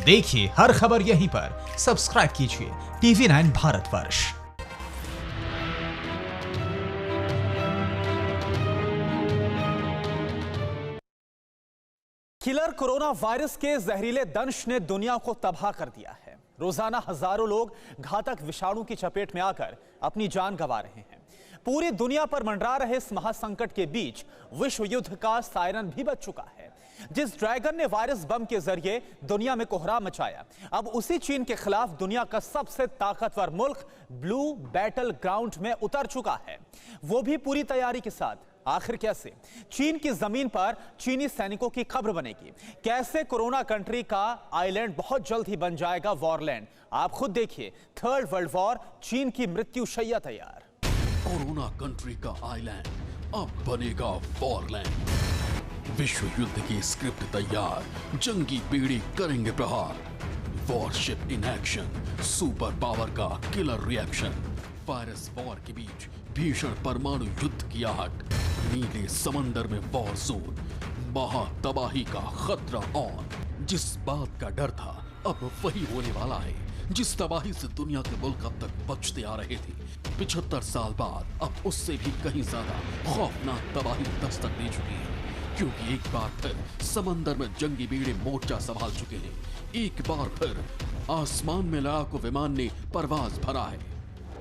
देखिए हर खबर यहीं पर। सब्सक्राइब कीजिए TV9 Bharatvarsh. Killer corona virus के जहरीले दंश ने दुनिया को तबाह कर दिया है। रोजाना हजारों लोग घातक विषाणु की चपेट में आकर अपनी जान गंवा रहे हैं। पूरी दुनिया पर मंडरा रहे इस महासंकट के बीच विश्व युद्ध का सायरन भी बज चुका है। जिस ड्रैगन ने वायरस बम के जरिए दुनिया में कोहराम मचाया, अब उसी चीन के खिलाफ दुनिया का सबसे ताकतवर मुल्क ब्लू बैटल ग्राउंड में उतर चुका है, वो भी पूरी तैयारी के साथ। आखिर कैसे चीन की जमीन पर चीनी सैनिकों की खबर बनेगी? कैसे कोरोना कंट्री का आइलैंड बहुत जल्द ही बन जाएगा वॉरलैंड? आप खुद देखिए। थर्ड वर्ल्ड वॉर, चीन की मृत्यु शैया तैयार। कोरोना कंट्री का आइलैंड अब बनेगा वॉरलैंड। विश्व युद्ध की स्क्रिप्ट तैयार, जंगी बेड़े करेंगे प्रहार। Worship in action, super power का किलर रिएक्शन। वायरस वॉर के बीच भीषण परमाणु युद्ध की आहट। नीले समंदर में वॉर जोन, महातबाही का खतरा ऑन। जिस बात का डर था अब वही होने वाला है। जिस तबाही से दुनिया के मुल्क अब तक बचते आ रहे थे, 75 साल बाद अब उससे भी कहीं ज्यादा खौफनाक तबाही दस्तक दे चुकी है। क्योंकि एक बार फिर समंदर में जंगी बेड़े मोर्चा संभाल चुके हैं। एक बार फिर आसमान में लड़ाकू विमान ने परवाज भरा है।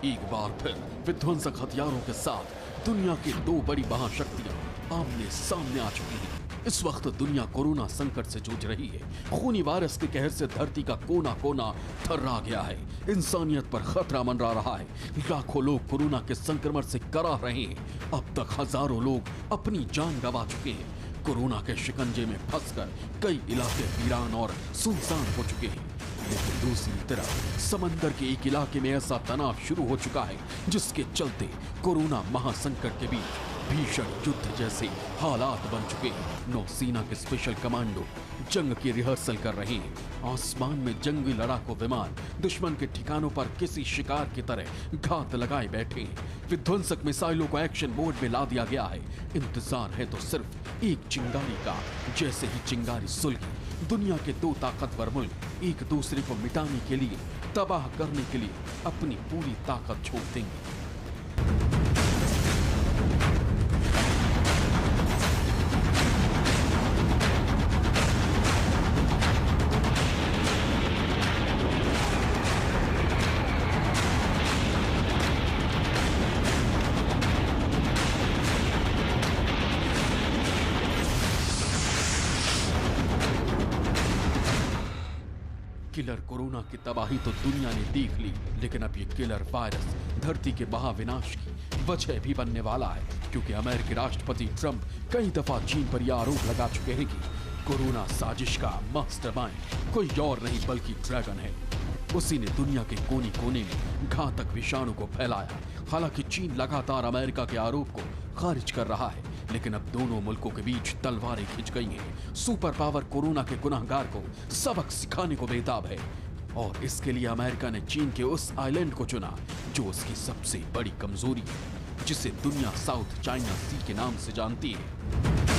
एक बार फिर विध्वंसक हथियारों के साथ दुनिया की दो बड़ी महाशक्तियां आमने सामने आ चुकी हैं। इस वक्त दुनिया कोरोना संकट से जूझ रही है। खूनी वायरस के कहर से धरती का कोना कोना थर्रा गया है। इंसानियत पर खतरा मंडरा रहा है। लाखों लोग कोरोना के संक्रमण से कराह रहे हैं। अब तक हजारों लोग अपनी जान गंवा चुके हैं। कोरोना के शिकंजे में फंसकर कई इलाके वीरान और सुनसान हो चुके हैं। लेकिन दूसरी तरफ समंदर के एक इलाके में ऐसा तनाव शुरू हो चुका है जिसके चलते कोरोना महासंकट के बीच भीषण युद्ध जैसे हालात बन चुके हैं। नौसेना के स्पेशल कमांडो जंग की रिहर्सल कर रहे हैं। आसमान में जंगी लड़ाकू विमान दुश्मन के ठिकानों पर किसी शिकार की तरह घात लगाए बैठे हैं। विध्वंसक मिसाइलों को एक्शन मोड में ला दिया गया है। इंतजार है तो सिर्फ एक चिंगारी का। जैसे ही चिंगारी सुलगी, दुनिया के दो ताकतवर मुल्क एक दूसरे को मिटाने के लिए, तबाह करने के लिए अपनी पूरी ताकत झोंक देंगे। किलर कोरोना की तबाही तो दुनिया ने देख ली, लेकिन अब ये किलर वायरस धरती के महाविनाश की वजह भी बनने वाला है। क्योंकि अमेरिकी राष्ट्रपति ट्रंप कई दफा चीन पर यह आरोप लगा चुके हैं कि कोरोना साजिश का मास्टरमाइंड कोई और नहीं बल्कि ड्रैगन है। उसी ने दुनिया के कोने कोने में घातक विषाणु को फैलाया। हालांकि चीन लगातार अमेरिका के आरोप को खारिज कर रहा है, लेकिन अब दोनों मुल्कों के बीच तलवारें खिंच गई हैं। सुपर पावर कोरोना के गुनहगार को सबक सिखाने को बेताब है और इसके लिए अमेरिका ने चीन के उस आइलैंड को चुना जो उसकी सबसे बड़ी कमजोरी है, जिसे दुनिया साउथ चाइना सी के नाम से जानती है।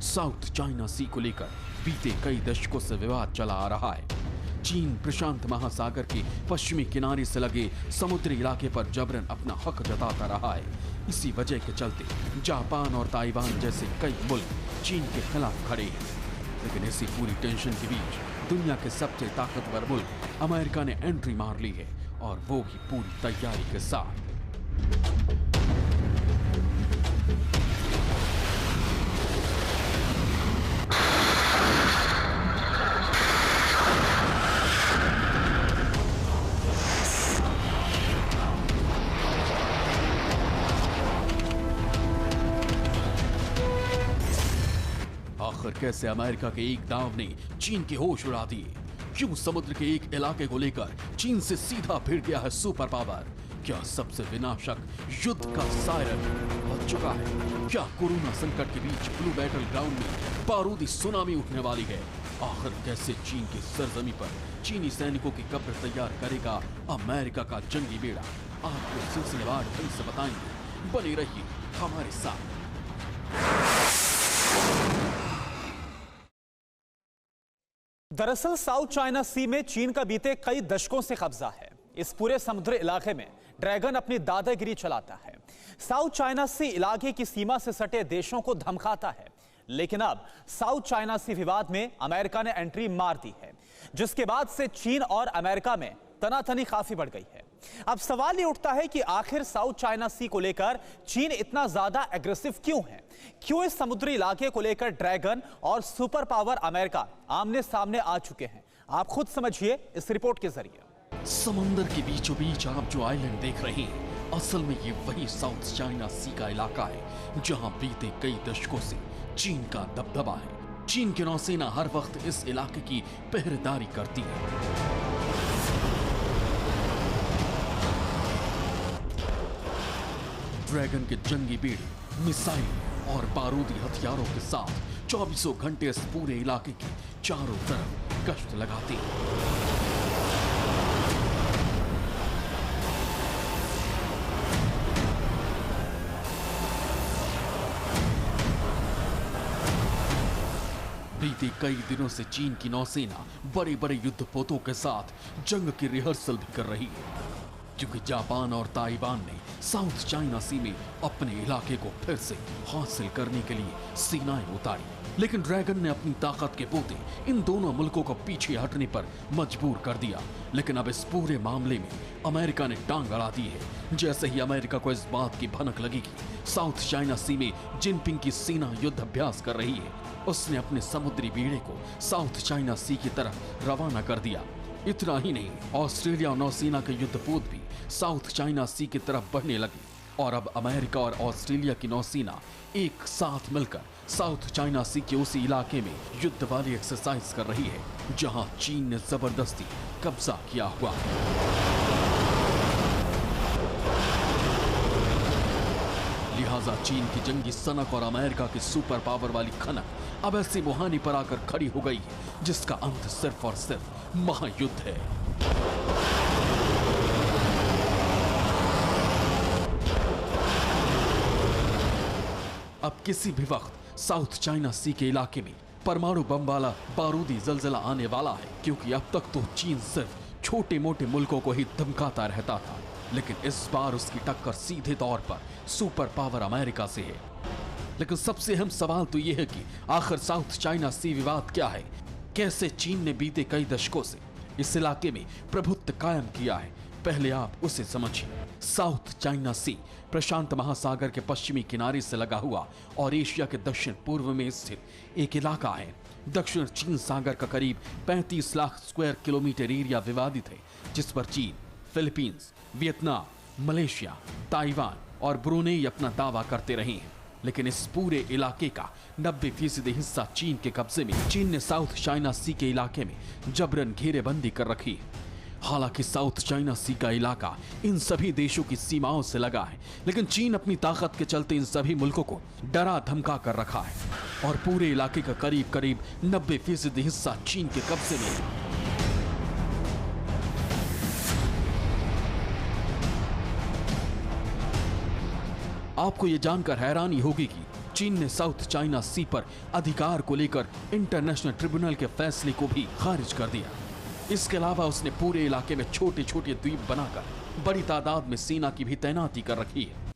साउथ चाइना सी को लेकर बीते कई दशकों से विवाद चला आ रहा है। चीन प्रशांत महासागर के पश्चिमी किनारे से लगे समुद्री इलाके पर जबरन अपना हक जताता रहा है। इसी वजह के चलते जापान और ताइवान जैसे कई मुल्क चीन के खिलाफ खड़े हैं। लेकिन इसी पूरी टेंशन के बीच दुनिया के सबसे ताकतवर मुल्क अमेरिका ने एंट्री मार ली है, और वो भी पूरी तैयारी के साथ। आखिर कैसे अमेरिका के एक दांव ने चीन के होश उड़ा दिए? क्यों समुद्र के एक इलाके को लेकर चीन से सीधा भिड़ गया है सुपर पावर? क्या सबसे विनाशक युद्ध का सायरन बज चुका है? क्या कोरोना संकट के बीच ब्लू बैटल ग्राउंड में बारूदी सुनामी उठने वाली है? आखिर कैसे चीन की सरजमी पर चीनी सैनिकों की कब्र तैयार करेगा अमेरिका का जंगी बेड़ा? आपको सिलसिलेवार ढंग से बताएंगे, बने रहिए हमारे साथ। दरअसल साउथ चाइना सी में चीन का बीते कई दशकों से कब्जा है। इस पूरे समुद्री इलाके में ड्रैगन अपनी दादागिरी चलाता है। साउथ चाइना सी इलाके की सीमा से सटे देशों को धमकाता है। लेकिन अब साउथ चाइना सी विवाद में अमेरिका ने एंट्री मार दी है, जिसके बाद से चीन और अमेरिका में तनातनी काफी बढ़ गई है। अब सवाल ये उठता है कि आखिर साउथ चाइना सी को लेकर चीन इतना ज्यादा एग्रेसिव क्यों है? क्यों इस समुद्री इलाके को लेकर ड्रैगन और सुपर पावर अमेरिका आमने सामने आ चुके हैं? आप खुद समझिए इस रिपोर्ट के जरिए। समंदर के बीचों बीच आप जो आइलैंड देख रहे हैं, असल में ये वही साउथ चाइना सी का इलाका है जहां बीते कई दशकों से चीन का दबदबा है। चीन की नौसेना हर वक्त इस इलाके की पहरेदारी करती है। ड्रैगन के जंगी बेड़े, मिसाइल और बारूदी हथियारों के साथ 24 घंटे इस पूरे इलाके की चारों तरफ गश्त लगाते हैं। बीते कई दिनों से चीन की नौसेना बड़े बड़े युद्धपोतों के साथ जंग की रिहर्सल भी कर रही है, क्योंकि जापान और ताइवान ने साउथ चाइना सी में अपने इलाके को फिर से हासिल करने के लिए सेनाएं उतारी। लेकिन ड्रैगन ने अपनी ताकत के पोते इन दोनों मुल्कों को पीछे हटने पर मजबूर कर दिया। लेकिन अब इस पूरे मामले में अमेरिका ने टांग अड़ा दी है। जैसे ही अमेरिका को इस बात की भनक लगेगी साउथ चाइना सी में जिनपिंग की सेना युद्ध अभ्यास कर रही है, उसने अपने समुद्री बेड़े को साउथ चाइना सी की तरफ रवाना कर दिया। इतना ही नहीं, ऑस्ट्रेलिया नौसेना के युद्धपोत भी साउथ चाइना सी की तरफ बढ़ने लगे और अब अमेरिका और ऑस्ट्रेलिया की नौसेना एक साथ मिलकर साउथ चाइना सी के उसी इलाके में युद्ध वाली एक्सरसाइज कर रही है जहां चीन ने जबरदस्ती कब्जा किया हुआ है। लिहाजा चीन की जंगी सनक और अमेरिका की सुपर पावर वाली खनक अब ऐसी मुहानी पर आकर खड़ी हो गई है जिसका अंत सिर्फ और सिर्फ महायुद्ध है। अब किसी भी वक्त साउथ चाइना सी के इलाके में परमाणु बम वाला बारूदी जलजला आने वाला है, क्योंकि अब तक तो चीन सिर्फ छोटे मोटे मुल्कों को ही धमकाता रहता था, लेकिन इस बार उसकी टक्कर सीधे तौर पर सुपर पावर अमेरिका से है। लेकिन सबसे अहम सवाल तो यह है कि आखिर साउथ चाइना सी विवाद क्या है? कैसे चीन ने बीते कई दशकों से इस इलाके में प्रभुत्व कायम किया है? पहले आप उसे समझिए। साउथ चाइना सी प्रशांत महासागर के पश्चिमी किनारे से लगा हुआ और एशिया के दक्षिण पूर्व में स्थित एक इलाका है। दक्षिण चीन सागर का करीब 35 लाख स्क्वायर किलोमीटर एरिया विवादित है, जिस पर चीन, फिलीपींस, वियतनाम, मलेशिया, ताइवान और ब्रुनेई अपना दावा करते रहे हैं। लेकिन इस पूरे इलाके का 90% हिस्सा चीन के कब्जे में। चीन ने साउथ चाइना सी के इलाके में जबरन घेरेबंदी कर रखी है। हालांकि साउथ चाइना सी का इलाका इन सभी देशों की सीमाओं से लगा है, लेकिन चीन अपनी ताकत के चलते इन सभी मुल्कों को डरा धमका कर रखा है और पूरे इलाके का करीब करीब 90% हिस्सा चीन के कब्जे में है। आपको यह जानकर हैरानी होगी कि चीन ने साउथ चाइना सी पर अधिकार को लेकर इंटरनेशनल ट्रिब्यूनल के फैसले को भी खारिज कर दिया। इसके अलावा उसने पूरे इलाके में छोटे छोटे द्वीप बनाकर बड़ी तादाद में सेना की भी तैनाती कर रखी है।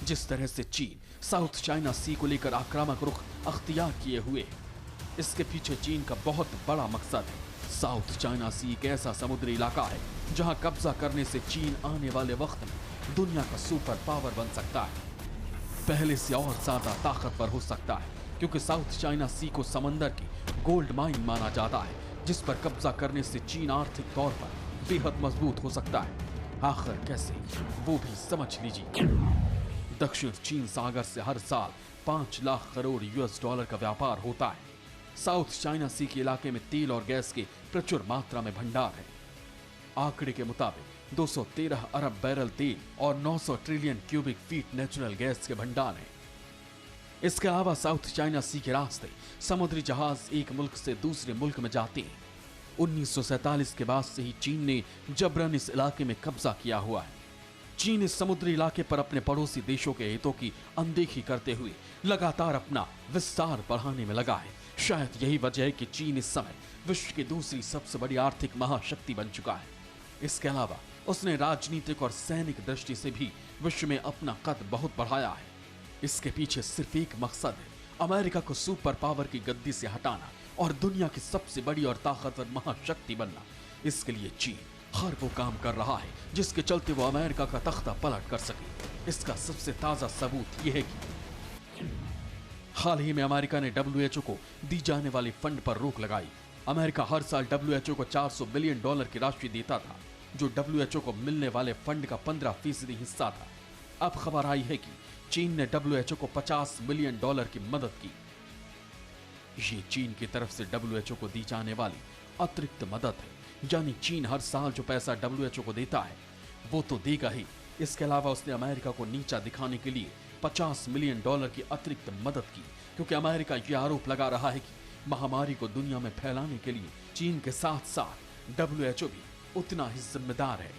जिस तरह से चीन साउथ चाइना सी को लेकर आक्रामक रुख अख्तियार किए हुए है, इसके पीछे चीन का बहुत बड़ा मकसद है। साउथ चाइना सी एक ऐसा समुद्री इलाका है जहां कब्जा करने से चीन आने वाले वक्त में दुनिया का सुपर पावर बन सकता है, पहले से और ज्यादा ताकतवर हो सकता है, क्योंकि साउथ चाइना सी को समंदर की गोल्ड माइन माना जाता है, जिस पर कब्जा करने से चीन आर्थिक तौर पर बेहद मजबूत हो सकता है। आखिर कैसे, वो भी समझ लीजिए। दक्षिण चीन सागर से हर साल 5 लाख करोड़ $US का व्यापार होता है। साउथ चाइना सी के इलाके में तेल और गैस के प्रचुर मात्रा में भंडार है। आंकड़े के मुताबिक 213 अरब बैरल तेल और 900 trillion cubic feet natural gas के भंडार हैं। इसके अलावा साउथ चाइना सी के रास्ते समुद्री जहाज एक मुल्क से दूसरे मुल्क में जाते हैं। 1947 के बाद से ही चीन ने जबरन इस इलाके में कब्जा किया हुआ है। चीन इस समुद्री इलाके पर अपने पड़ोसी देशों के हितों की अनदेखी करते हुए लगातार अपना विस्तार बढ़ाने में लगा है। शायद यही वजह है कि चीन इस समय विश्व की दूसरी सबसे बड़ी आर्थिक महाशक्ति बन चुका है। इसके अलावा उसने राजनीतिक और सैनिक दृष्टि से भी विश्व में अपना कद बहुत बढ़ाया है। इसके पीछे सिर्फ एक मकसद है, अमेरिका को सुपर पावर की गद्दी से हटाना और दुनिया की सबसे बड़ी और ताकतवर महाशक्ति बनना। इसके लिए चीन हर वो काम कर रहा है जिसके चलते वो अमेरिका का तख्ता पलट कर सके। इसका सबसे ताजा सबूत यह है कि हाल ही में अमेरिका ने WHO को दी जाने वाली फंड पर रोक लगाई। अमेरिका हर साल WHO को $400 बिलियन की राशि देता था, जो WHO को मिलने वाले फंड का 15% हिस्सा था। अब खबर आई है कि चीन ने WHO को $50 मिलियन की मदद की। ये चीन की तरफ से WHO को दी जाने वाली अतिरिक्त मदद है, यानी चीन हर साल जो पैसा WHO को देता है वो तो देगा ही। इसके अलावा उसने अमेरिका को नीचा दिखाने के लिए $50 मिलियन की अतिरिक्त मदद की, क्योंकि अमेरिका ये आरोप लगा रहा है कि महामारी को दुनिया में फैलाने के लिए चीन के साथ साथ WHO भी उतना ही जिम्मेदार है।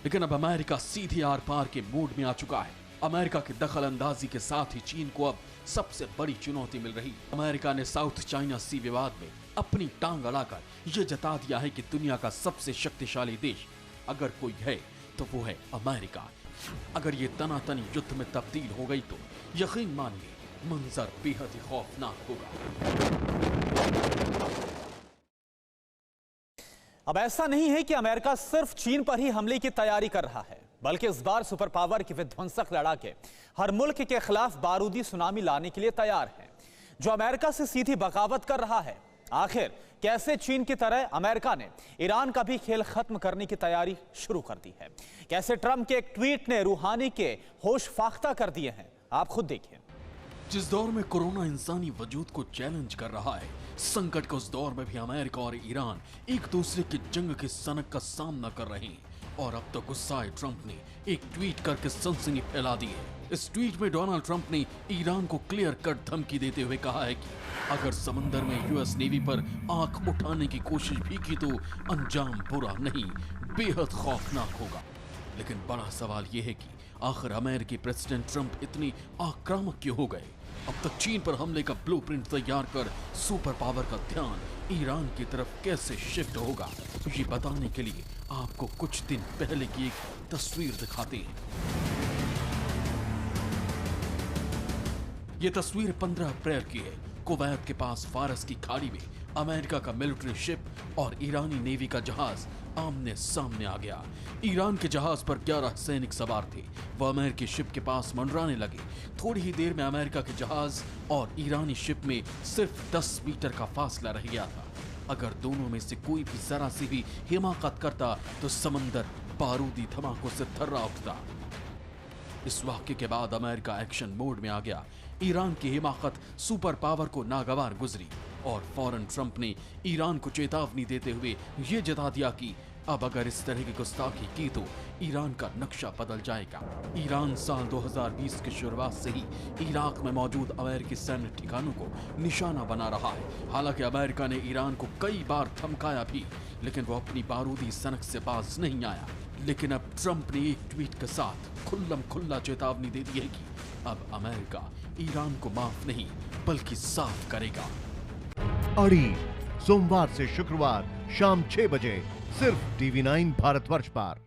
लेकिन अब अमेरिका सीधे आर पार के मूड में आ चुका है। अमेरिका की दखल अंदाजी के साथ ही चीन को अब सबसे बड़ी चुनौती मिल रही। अमेरिका ने साउथ चाइना सी विवाद में अपनी टांग अड़ाकर यह जता दिया है कि दुनिया का सबसे शक्तिशाली देश अगर कोई है तो वो है अमेरिका। अगर ये तनातनी युद्ध में तब्दील हो गई तो यकीन मानिए मंजर बेहद ही खौफनाक होगा। अब ऐसा नहीं है कि अमेरिका सिर्फ चीन पर ही हमले की तैयारी कर रहा है, बल्कि इस बार सुपर पावर की विध्वंसक लड़ाके हर मुल्क के खिलाफ बारूदी सुनामी लाने के लिए तैयार है, जो अमेरिका से सीधी बगावत कर रहा है। आखिर कैसे चीन की तरह अमेरिका ने ईरान का भी खेल खत्म करने की तैयारी शुरू कर दी है, कैसे ट्रंप के एक ट्वीट ने रूहानी के होश फाख्ता कर दिए हैं, आप खुद देखिए। जिस दौर में कोरोना इंसानी वजूद को चैलेंज कर रहा है, संकट के उस दौर में भी अमेरिका और ईरान एक दूसरे की जंग की सनक का सामना कर रहे हैं। और अब तो गुस्साए ट्रंप ने एक ट्वीट करके सनसनी फैला दी है। इस ट्वीट में डोनाल्ड ट्रंप ने ईरान को क्लियर कट धमकी देते हुए कहा है कि अगर समंदर में यूएस नेवी पर आंख उठाने की कोशिश भी की तो अंजाम बुरा नहीं, बेहद खौफनाक होगा। लेकिन बड़ा सवाल यह है कि आखिर अमेरिकी प्रेसिडेंट ट्रंप इतनी आक्रामक क्यों हो गए? अब तक चीन पर हमले का ब्लूप्रिंट तैयार कर सुपर पावर का ध्यान ईरान की तरफ कैसे शिफ्ट होगा, ये बताने के लिए आपको कुछ दिन पहले की एक तस्वीर दिखाते हैं। ये तस्वीर 15 अप्रैल की है। कुवैत के पास फारस की खाड़ी में अमेरिका का मिलिट्री शिप और ईरानी नेवी का जहाज आमने सामने आ गया। ईरान के जहाज पर 11 सैनिक सवार थे। वह अमेरिकी शिप के पास मंडराने लगे। थोड़ी ही देर में अमेरिका के जहाज और ईरानी शिप में सिर्फ 10 मीटर का फासला रह गया था। अगर दोनों में से कोई भी जरा सी भी हिमाकत करता तो समंदर बारूदी धमाकों से थर्रा उठता। इस वाक्य के बाद अमेरिका एक्शन मोड में आ गया। ईरान की हिमाकत सुपर पावर को नागवार गुजरी और फौरन ट्रंप ने ईरान को चेतावनी देते हुए ये जता दिया कि अब अगर इस तरह की गुस्ताखी की तो ईरान का नक्शा बदल जाएगा। ईरान साल 2020 की शुरुआत से ही इराक में मौजूद अमेरिकी सैन्य ठिकानों को निशाना बना रहा है। हालांकि अमेरिका ने ईरान को कई बार धमकाया भी, लेकिन वो अपनी बारूदी सनक से बाज नहीं आया। लेकिन अब ट्रंप ने एक ट्वीट के साथ खुल्लम खुल्ला चेतावनी दे दी है कि अब अमेरिका ईरान को माफ नहीं बल्कि साफ करेगा। अड़ी सोमवार से शुक्रवार शाम 6 बजे सिर्फ TV9 भारतवर्ष पर।